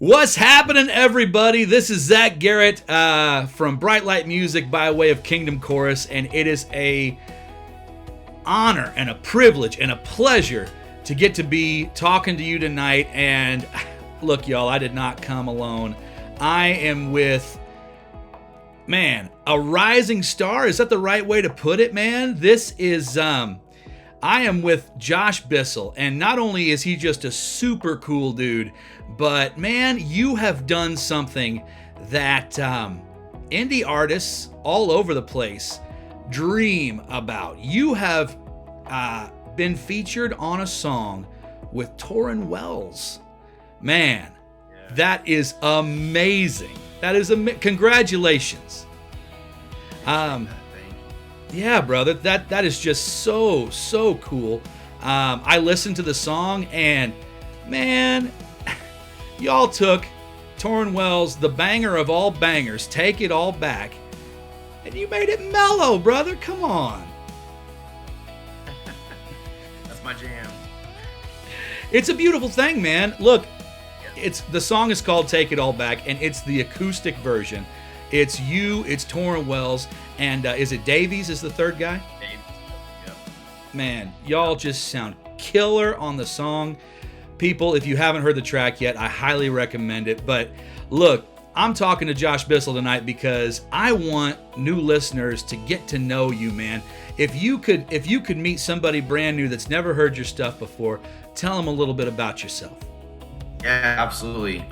What's happening, everybody? This is Zach Garrett from Bright Light Music by way of Kingdom Chorus, and it is a honor and a privilege and a pleasure to get to be talking to you tonight. And look, y'all, I did not come alone. I am with, man, a rising star. Is that the right way to put it, man? This is I am with Josh Bissell, and not only is he just a super cool dude, but man, you have done something that indie artists all over the place dream about. You have been featured on a song with Tauren Wells. Man, that is amazing. That is congratulations. Yeah, brother, that is just so cool. I listened to the song, and man, y'all took Tauren Wells, the banger of all bangers, Take It All Back, and you made it mellow, brother. Come on. That's my jam. It's a beautiful thing, man. Look, the song is called Take It All Back, and it's the acoustic version. It's you, it's Tauren Wells, and is it Davies is the third guy? Davies, yep. Man, y'all just sound killer on the song. People, if you haven't heard the track yet, I highly recommend it. But look, I'm talking to Josh Bissell tonight because I want new listeners to get to know you, man. If you could meet somebody brand new that's never heard your stuff before, tell them a little bit about yourself. Yeah, absolutely.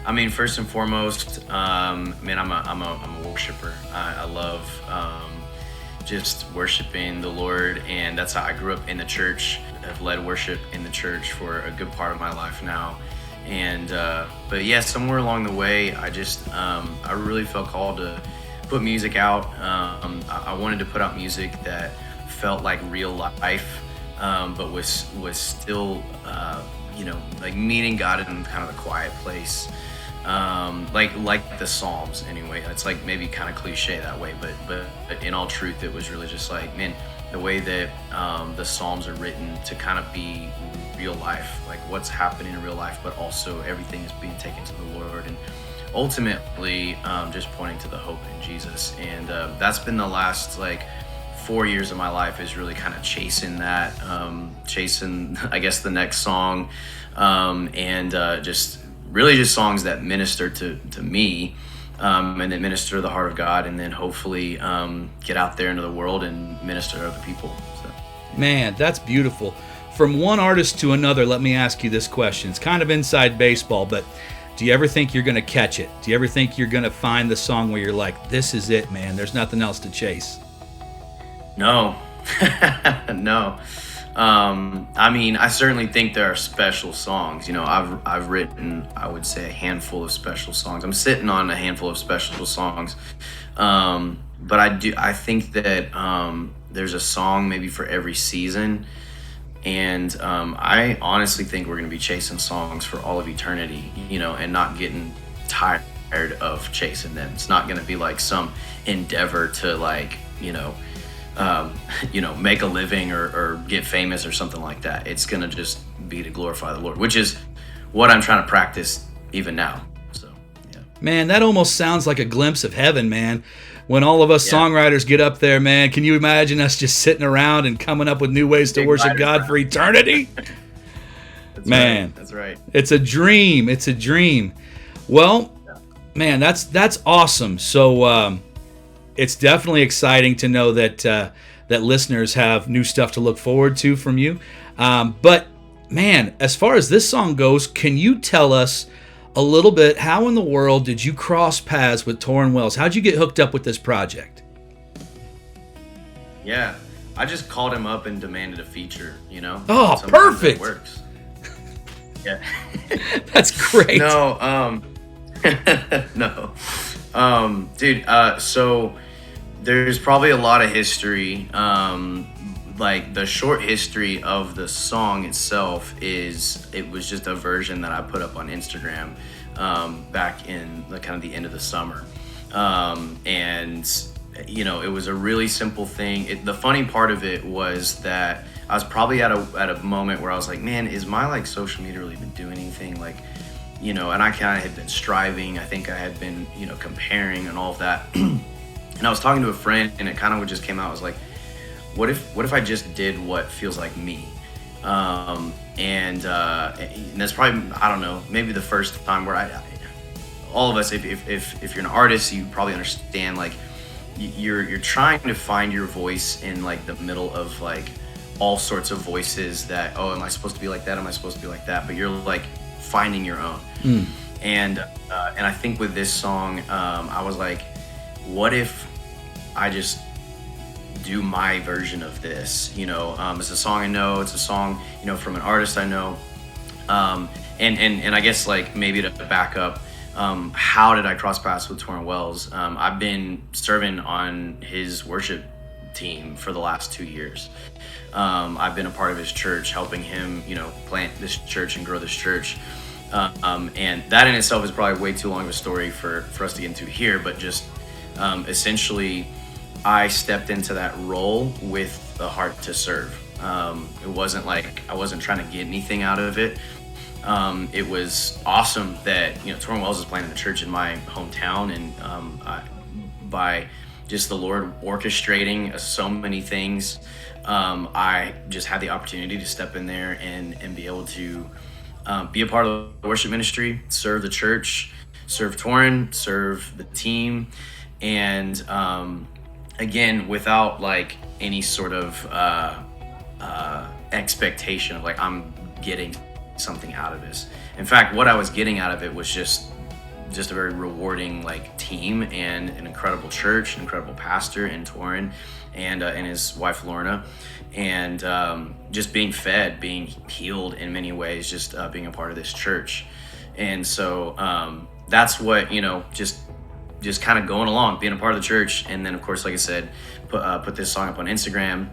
I mean, first and foremost, man, I'm a worshiper. I love just worshiping the Lord, and that's how I grew up in the church. I've led worship in the church for a good part of my life now, and but yeah, somewhere along the way, I really felt called to put music out. I wanted to put out music that felt like real life, but was still like meeting God in kind of a quiet place. Like the Psalms anyway. It's like maybe kind of cliche that way, but in all truth, it was really just like, man, the way that the Psalms are written to kind of be real life, like what's happening in real life, but also everything is being taken to the Lord, and ultimately just pointing to the hope in Jesus. And that's been the last 4 years of my life, is really kind of chasing that, chasing I guess the next song, and just really just songs that minister to me, and that minister to the heart of God, and then hopefully get out there into the world and minister to other people. So. Man, that's beautiful. From one artist to another, let me ask you this question. It's kind of inside baseball, but do you ever think you're going to catch it? Do you ever think you're going to find the song where you're like, this is it, man, there's nothing else to chase? No. No. I mean, I certainly think there are special songs. You know, I've written, I would say, a handful of special songs. I'm sitting on a handful of special songs. But I think that there's a song maybe for every season. And I honestly think we're going to be chasing songs for all of eternity, you know, and not getting tired of chasing them. It's not going to be like some endeavor to make a living or get famous or something like that. It's going to just be to glorify the Lord, which is what I'm trying to practice even now. So, yeah. Man, that almost sounds like a glimpse of heaven, man. When all of us songwriters get up there, man, can you imagine us just sitting around and coming up with new ways to worship God for eternity? That's man, right. That's right. It's a dream. It's a dream. Well, man, that's awesome. So, it's definitely exciting to know that that listeners have new stuff to look forward to from you. But man, as far as this song goes, can you tell us a little bit, how in the world did you cross paths with Tauren Wells? How'd you get hooked up with this project? Yeah, I just called him up and demanded a feature, you know? Oh, sometimes perfect. It works. Yeah. That's great. No, no. Dude, so there's probably a lot of history. Like the short history of the song itself is, it was just a version that I put up on Instagram back in the kind of the end of the summer. And you know, it was a really simple thing. The funny part of it was that I was probably at a moment where I was like, man, is my social media really even doing anything? and I kind of had been striving. I think I had been, comparing and all of that. And I was talking to a friend, and it kind of just came out. I was like, what if I just did what feels like me? And that's probably, I don't know, maybe the first time where all of us, if you're an artist, you probably understand, like, you're trying to find your voice in like the middle of like all sorts of voices that, oh, am I supposed to be like that? Am I supposed to be like that? But you're like finding your own. And I think with this song, I was like, what if I just do my version of this? It's a song I know, it's a song, from an artist I know. And I guess, like, maybe to back up, how did I cross paths with Tauren Wells? I've been serving on his worship team for the last 2 years. I've been a part of his church, helping him, plant this church and grow this church. And that in itself is probably way too long of a story for us to get into here, but just essentially I stepped into that role with a heart to serve. It wasn't like I wasn't trying to get anything out of it. It was awesome that, Tauren Wells is playing in the church in my hometown, and by just the Lord orchestrating so many things, I just had the opportunity to step in there and be able to be a part of the worship ministry, serve the church, serve Tauren, serve the team, and again, without like any sort of expectation of like I'm getting something out of this. In fact, what I was getting out of it was just a very rewarding like team and an incredible church, an incredible pastor in Tauren, and his wife Lorna, and just being fed, being healed in many ways, just being a part of this church. And so that's what, just kind of going along, being a part of the church. And then, of course, like I said, put this song up on Instagram.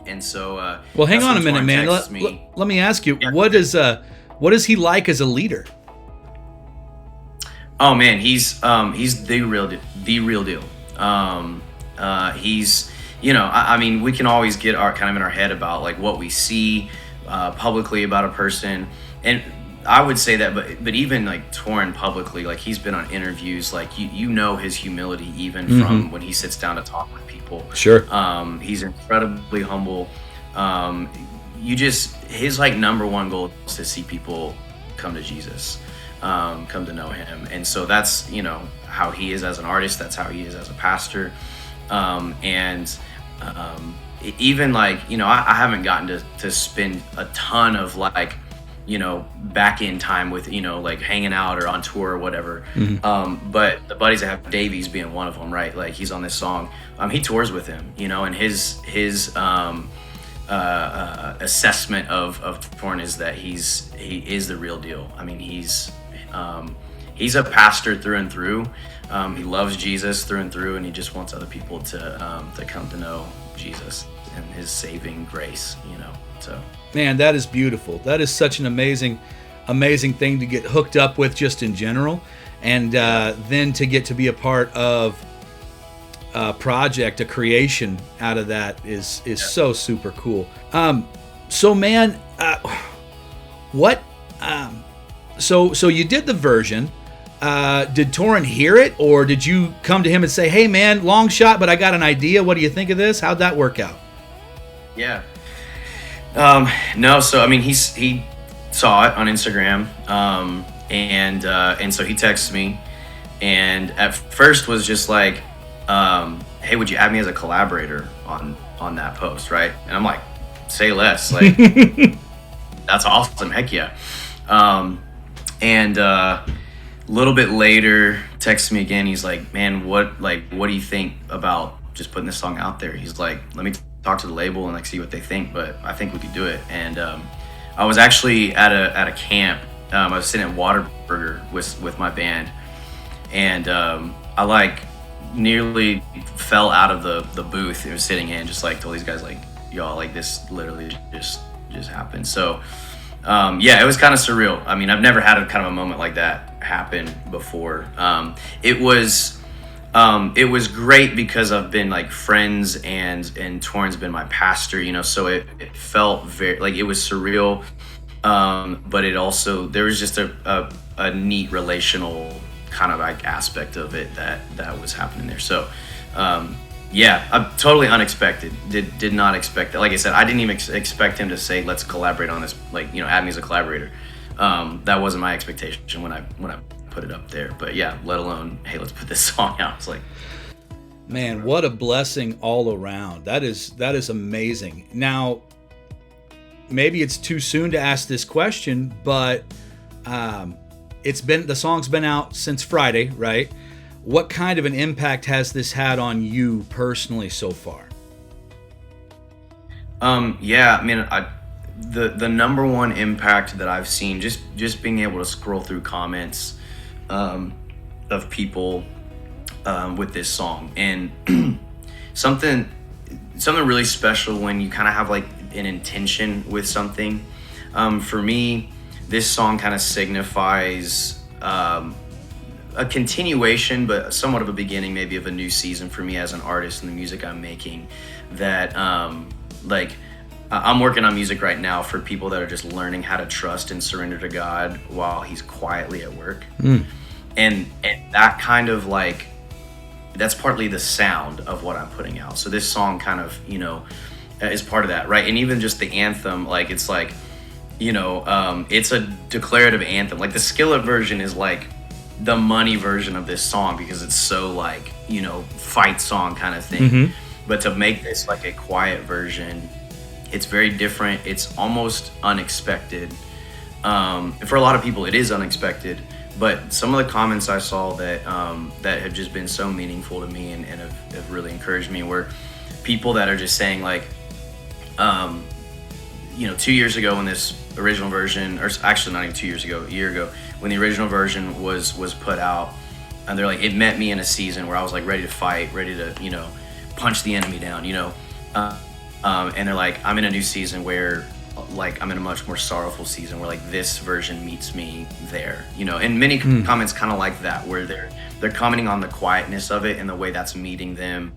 And so well, hang on a minute, man. Let me ask you, yeah. What is he like as a leader? Oh man, he's the real deal. He's, I mean, we can always get kind of in our head about like what we see publicly about a person, and I would say that, but even like Tauren publicly, like he's been on interviews, like you know his humility even from when he sits down to talk with people. Sure. He's incredibly humble. His like number one goal is to see people come to Jesus, come to know him. And so that's, how he is as an artist, that's how he is as a pastor. Even like, I haven't gotten to spend a ton of like, back in time with, like hanging out or on tour or whatever. But the buddies I have, Davies being one of them, right? Like he's on this song. He tours with him, and his assessment of Tauren is that he is the real deal. I mean, he's a pastor through and through. He loves Jesus through and through, and he just wants other people to come to know Jesus and his saving grace, so. Man, that is beautiful. That is such an amazing thing to get hooked up with just in general. And then to get to be a part of a project, a creation out of that is so super cool. So man, so you did the version. Did Tauren hear it, or did you come to him and say, hey man, long shot, but I got an idea. What do you think of this? How'd that work out? Yeah. No, so I mean, he saw it on Instagram, and so he texted me, and at first was just like, hey, would you add me as a collaborator on that post, right? And I'm like, say less, like that's awesome, heck yeah. And a little bit later, texts me again. He's like, man, what do you think about just putting this song out there? He's like, let me talk to the label and like see what they think, but I think we could do it. And I was actually at a camp. I was sitting at Whataburger with my band, and I like nearly fell out of the booth I was sitting in, just like told these guys like, y'all, like this literally just happened. So yeah, it was kind of surreal. I mean, I've never had a kind of a moment like that happen before. It was great because I've been like friends, and Tauren's been my pastor, so it felt very like it was surreal. But it also, there was just a a neat relational kind of like aspect of it that was happening there. So yeah, I'm totally unexpected. Did not expect that. Like I said, I didn't even expect him to say, let's collaborate on this, like, add me as a collaborator. That wasn't my expectation when I put it up there. But yeah, let alone, hey, let's put this song out. It's like, man, what a blessing all around. That is amazing. Now, maybe it's too soon to ask this question, but the song's been out since Friday, right? What kind of an impact has this had on you personally so far? Yeah, I mean, the number one impact that I've seen, just being able to scroll through comments of people with this song, and something really special when you kind of have like an intention with something. For me, this song kind of signifies a continuation, but somewhat of a beginning, maybe of a new season for me as an artist and the music I'm making. That like I'm working on music right now for people that are just learning how to trust and surrender to God while He's quietly at work. And that kind of like, that's partly the sound of what I'm putting out. So this song kind of, is part of that, right? And even just the anthem, like it's like, it's a declarative anthem. Like the Skillet version is like the money version of this song because it's so like, fight song kind of thing. Mm-hmm. But to make this like a quiet version, it's very different. It's almost unexpected. For a lot of people, it is unexpected. But some of the comments I saw that have just been so meaningful to me and have really encouraged me were people that are just saying like, 2 years ago when this original version, or actually not even 2 years ago, a year ago, when the original version was put out, and they're like, it met me in a season where I was like ready to fight, ready to, punch the enemy down, and they're like, I'm in a new season where like I'm in a much more sorrowful season where like this version meets me there, and many comments kind of like that, where they're commenting on the quietness of it and the way that's meeting them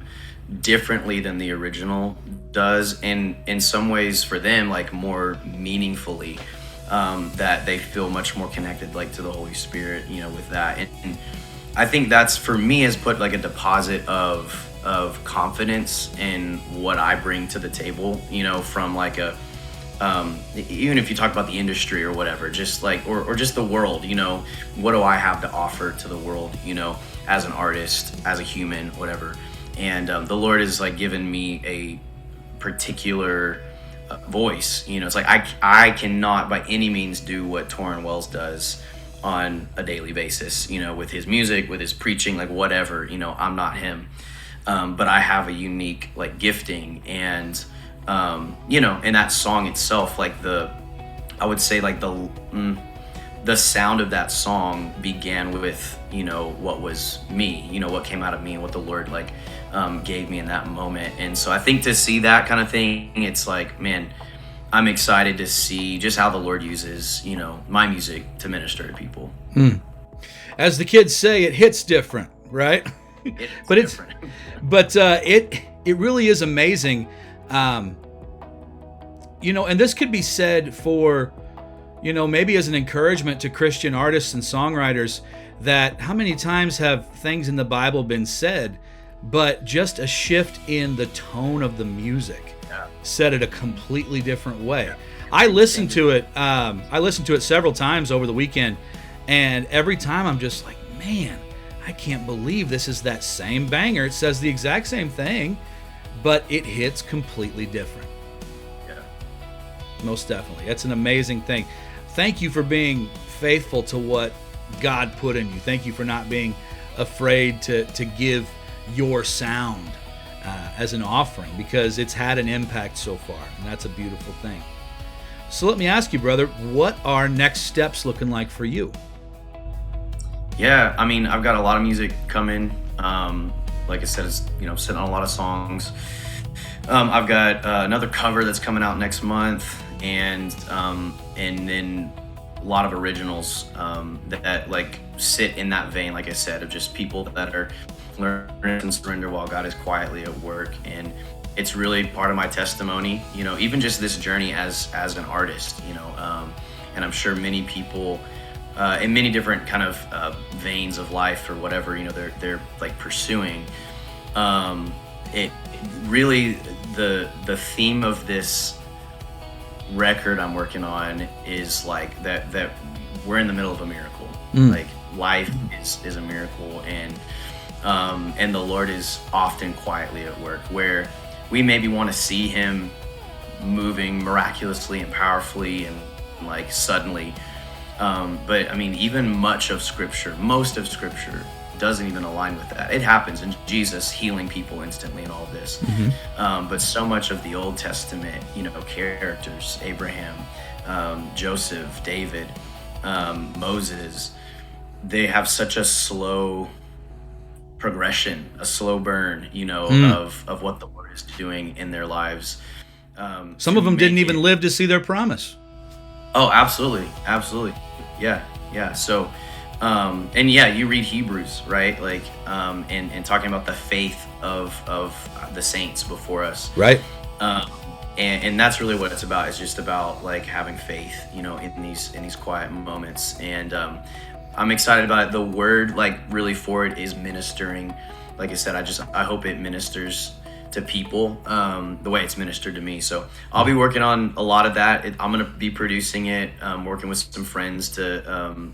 differently than the original does, and in some ways for them like more meaningfully, that they feel much more connected like to the Holy Spirit, with that. And I think that's, for me, has put like a deposit of confidence in what I bring to the table, from like a even if you talk about the industry or whatever, just like or just the world, what do I have to offer to the world, as an artist, as a human, whatever. And the Lord has like given me a particular voice. It's like I cannot by any means do what Tauren Wells does on a daily basis, with his music, with his preaching, like whatever, I'm not him. But I have a unique like gifting, and and that song itself, like I would say like the sound of that song began with, what was me, what came out of me and what the Lord like gave me in that moment. And so I think to see that kind of thing, it's like, man, I'm excited to see just how the Lord uses, my music to minister to people. As the kids say, it hits different, right? But different. It really is amazing. And this could be said for, maybe as an encouragement to Christian artists and songwriters, that how many times have things in the Bible been said, but just a shift in the tone of the music said it a completely different way. I listened to it. I listened to it several times over the weekend, and every time I'm just like, man, I can't believe this is that same banger. It says the exact same thing, but it hits completely different. Yeah. Most definitely. That's an amazing thing. Thank you for being faithful to what God put in you. Thank you for not being afraid to give your sound as an offering, because it's had an impact so far, and that's a beautiful thing. So let me ask you, brother, what are next steps looking like for you? Yeah, I mean, I've got a lot of music coming. Like I said, it's, sitting on a lot of songs. I've got another cover that's coming out next month, and then a lot of originals that like sit in that vein, like I said, of just people that are learning and surrender while God is quietly at work. And it's really part of my testimony, even just this journey as an artist, and I'm sure many people in many different kind of veins of life or whatever, they're like pursuing. It really, the theme of this record I'm working on is like that we're in the middle of a miracle. Like life is a miracle, and the Lord is often quietly at work, where we maybe want to see him moving miraculously and powerfully and like suddenly, but I mean, even most of scripture doesn't even align with that. It happens in Jesus healing people instantly and all this, but so much of the Old Testament, characters, Abraham, Joseph, David, Moses, they have such a slow progression, a slow burn, of what the Lord is doing in their lives. Some of them didn't even live to see their promise. Oh, absolutely. Yeah. So, and yeah, you read Hebrews, right? Like, and talking about the faith of the saints before us, right? And that's really what it's about. It's just about like having faith, in these quiet moments. And I'm excited about it. The word, like, really for it is ministering. Like I said, I hope it ministers to people the way it's ministered to me. So I'll be working on a lot of that. I'm going to be producing it, working with some friends to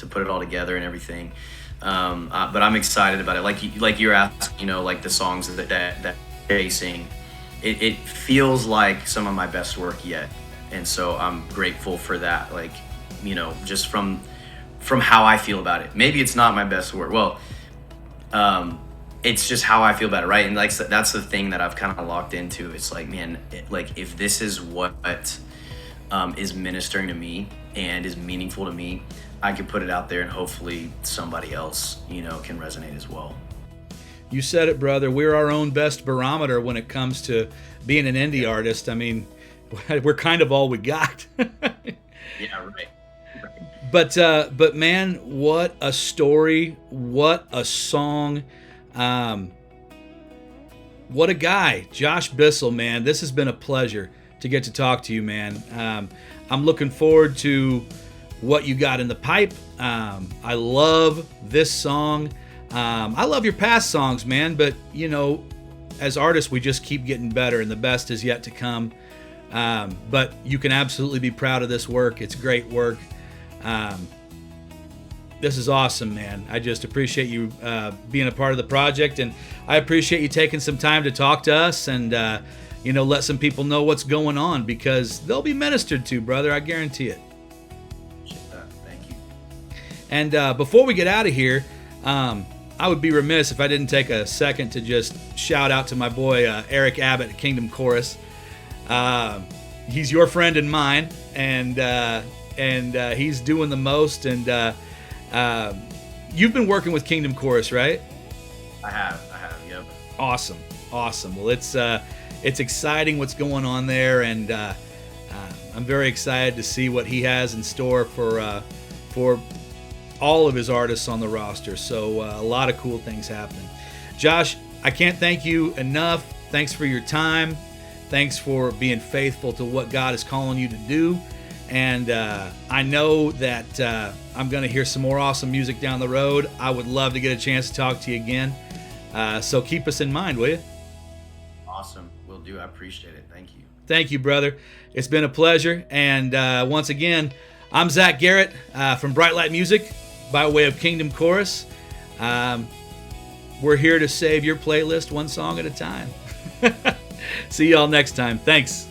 put it all together and everything. But I'm excited about it. Like you're asking, like the songs that they sing, it feels like some of my best work yet. And so I'm grateful for that. Like, just from how I feel about it. Maybe it's not my best work. Well, it's just how I feel about it, right? And like that's the thing that I've kind of locked into. It's like, man, if this is what is ministering to me and is meaningful to me, I can put it out there and hopefully somebody else, can resonate as well. You said it, brother. We're our own best barometer when it comes to being an indie artist. I mean, we're kind of all we got. Yeah, right. But man, what a story! What a song! What a guy, Josh Bissell, man. This has been a pleasure to get to talk to you, man. I'm looking forward to what you got in the pipe. I love this song. I love your past songs, man, but as artists, we just keep getting better, and the best is yet to come. But you can absolutely be proud of this work. It's great work. This is awesome, man. I just appreciate you being a part of the project, and I appreciate you taking some time to talk to us and let some people know what's going on, because they'll be ministered to, brother. I guarantee it. Thank you. And before we get out of here, I would be remiss if I didn't take a second to just shout out to my boy Eric Abbott at Kingdom Chorus. He's your friend and mine, and he's doing the most. And you've been working with Kingdom Chorus, right? I have. Yep. Awesome. Well, it's exciting what's going on there, and I'm very excited to see what he has in store for all of his artists on the roster. So a lot of cool things happening. Josh, I can't thank you enough. Thanks for your time. Thanks for being faithful to what God is calling you to do. And I know that I'm going to hear some more awesome music down the road. I would love to get a chance to talk to you again. So keep us in mind, will you? Awesome. Will do. I appreciate it. Thank you. Thank you, brother. It's been a pleasure. And once again, I'm Zach Garrett from Bright Light Music by way of Kingdom Chorus. We're here to save your playlist one song at a time. See y'all next time. Thanks.